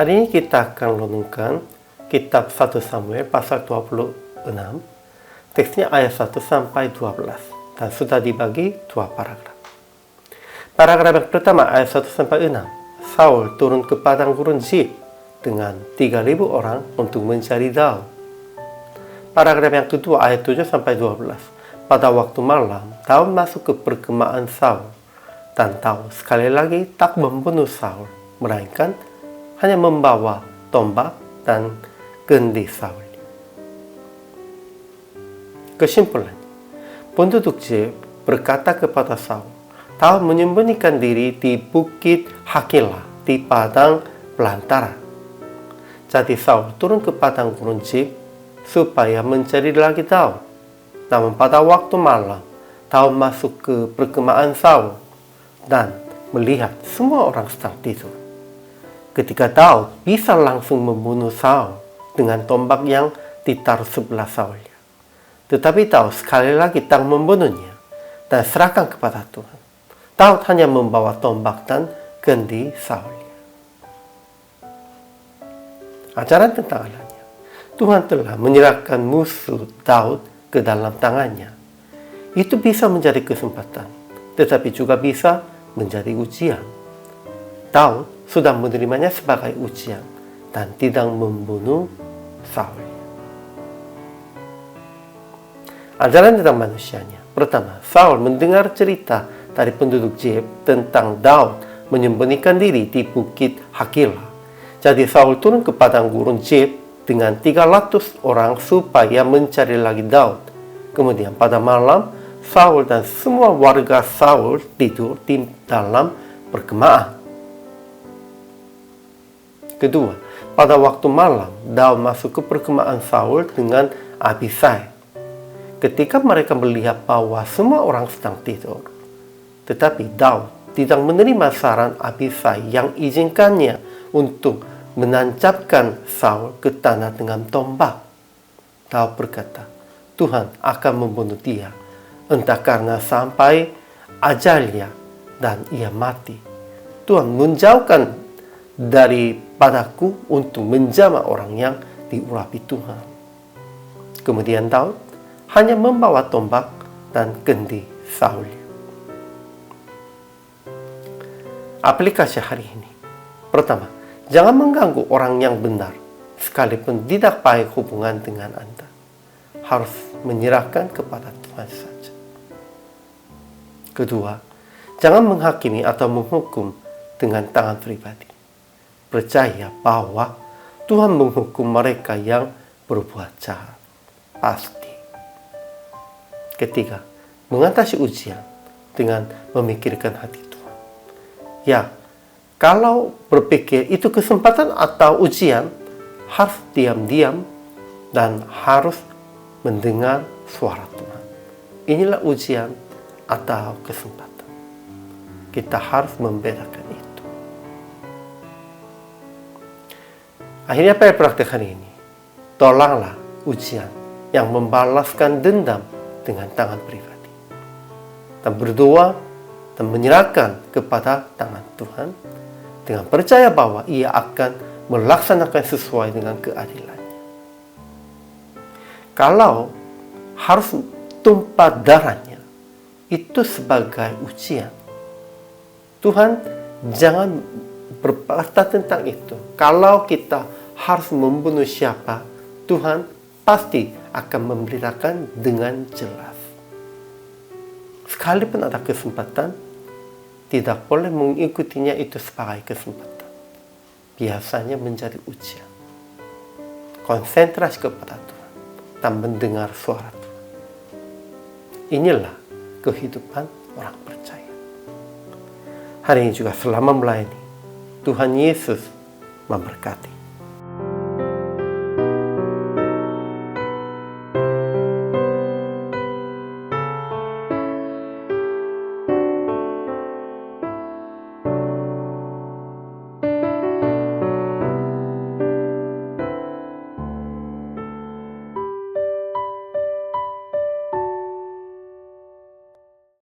Hari ini kita akan renungkan kitab 1 Samuel pasal 26, teksnya ayat 1 sampai 12, dan sudah dibagi dua paragraf. Paragraf yang pertama ayat 1 sampai 6, Saul turun ke padang gurun Zif dengan 3.000 orang untuk mencari Daud. Paragraf yang kedua ayat 7 sampai 12, pada waktu malam Daud masuk ke perkemahan Saul, dan Daud sekali lagi tak membunuh Saul, melainkan hanya membawa tombak dan kendi Saul. Kesimpulannya, penduduk Zif berkata kepada Saul, Daud menyembunyikan diri di bukit Hakila di padang belantara. Jadi Saul turun ke padang gurun Zif supaya mencari lagi Daud. Namun pada waktu malam, Daud masuk ke perkemahan Saul dan melihat semua orang sedang tidur. Ketika Daud bisa langsung membunuh Saul dengan tombak yang ditaruh sebelah Saulnya. Tetapi Daud sekali lagi tak membunuhnya dan serahkan kepada Tuhan. Daud hanya membawa tombak dan kendi Saulnya. Ajaran tentang Allahnya. Tuhan telah menyerahkan musuh Daud ke dalam tangannya. Itu bisa menjadi kesempatan, tetapi juga bisa menjadi ujian. Daud sudah menerimanya sebagai ujian dan tidak membunuh Saul. Ajaran tentang manusianya. Pertama, Saul mendengar cerita dari penduduk Zif tentang Daud menyembunyikan diri di bukit Hakila. Jadi Saul turun ke padang gurun Zif dengan 300 orang supaya mencari lagi Daud. Kemudian pada malam, Saul dan semua warga Saul tidur di dalam perkemahan. Kedua, pada waktu malam, Daud masuk ke perkemahan Saul dengan Abisai. Ketika mereka melihat bahwa semua orang sedang tidur, tetapi Daud tidak menerima saran Abisai yang izinkannya untuk menancapkan Saul ke tanah dengan tombak. Daud berkata, Tuhan akan membunuh dia, entah karena sampai ajalnya dan ia mati. Tuhan menjauhkan daripadaku untuk menjamah orang yang diurapi Tuhan. Kemudian Daud hanya membawa tombak dan kendi Saul. Aplikasi hari ini. Pertama, jangan mengganggu orang yang benar, sekalipun tidak baik hubungan dengan Anda. Harus menyerahkan kepada Tuhan saja. Kedua, jangan menghakimi atau menghukum dengan tangan pribadi. Percaya bahwa Tuhan menghukum mereka yang berbuat jahat. Pasti. Ketiga, mengatasi ujian dengan memikirkan hati Tuhan. Ya, kalau berpikir itu kesempatan atau ujian, harus diam-diam dan harus mendengar suara Tuhan. Inilah ujian atau kesempatan. Kita harus membedakan itu. Akhirnya apa yang praktek hari ini? Tolonglah ujian yang membalaskan dendam dengan tangan pribadi. Dan berdoa dan menyerahkan kepada tangan Tuhan dengan percaya bahwa ia akan melaksanakan sesuai dengan keadilannya. Kalau harus tumpah darahnya, itu sebagai ujian. Tuhan jangan berkata tentang itu. Kalau kita harus membunuh siapa, Tuhan pasti akan memberitakan dengan jelas. Sekalipun ada kesempatan, tidak boleh mengikutinya itu sebagai kesempatan. Biasanya menjadi ujian. Konsentrasi kepada Tuhan dan mendengar suara Tuhan. Inilah kehidupan orang percaya. Hari ini juga selama melayani, Tuhan Yesus memberkati.